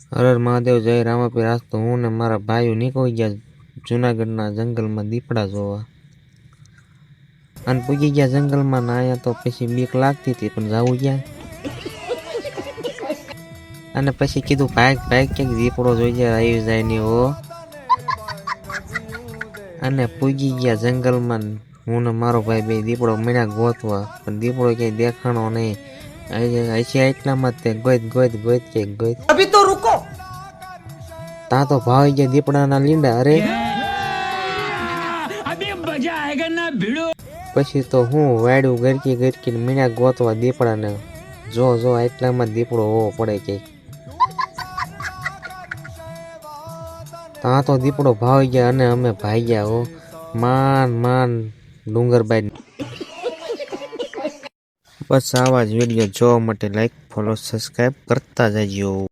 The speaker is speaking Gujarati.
હર હર મહાદેવ, જય રામાપીર। આજ તો હું ને મારા ભાઈઓ નીકળી ગયા જુનાગઢના જંગલમાં દીપડા જોવા અને પૂગી ગયા જંગલમાં ના આયા તો પછી બીક લાગતી હતી પણ જાવું ક્યાં અને પછી કીધું ભાગ ભાગ ક્યાંક દીપડો જોઈ જાય આવી જાય ને હો અને પૂગી ગયા જંગલમાં હું ને મારો ભાઈ બે દીપડો મળ્યા ગોતવા પણ દીપડો ક્યાંય દેખાણો નહીં। ऐसे એટલામાં તે ગોત ગોત ગોત કે ગોત अभी तो रुको। તા તો ભાઈ ગયા દીપડાના લીંડા। અરે अभी मजा आएगा ना भिड़ो। પછી તો હું વાડ્યું ગરકી ગરકી મીણા ગોતવા દીપડાને જો જો એટલામાં દીપડો હોવો પડે કે તા તો દીપડો ભાવી ગયા અને અમે ભાગ્યા હો માન માન ડુંગરબાઈ। બસ આવા જ વિડીયો જોવા માટે લાઈક ફોલો સબસ્ક્રાઈબ કરતા જજો।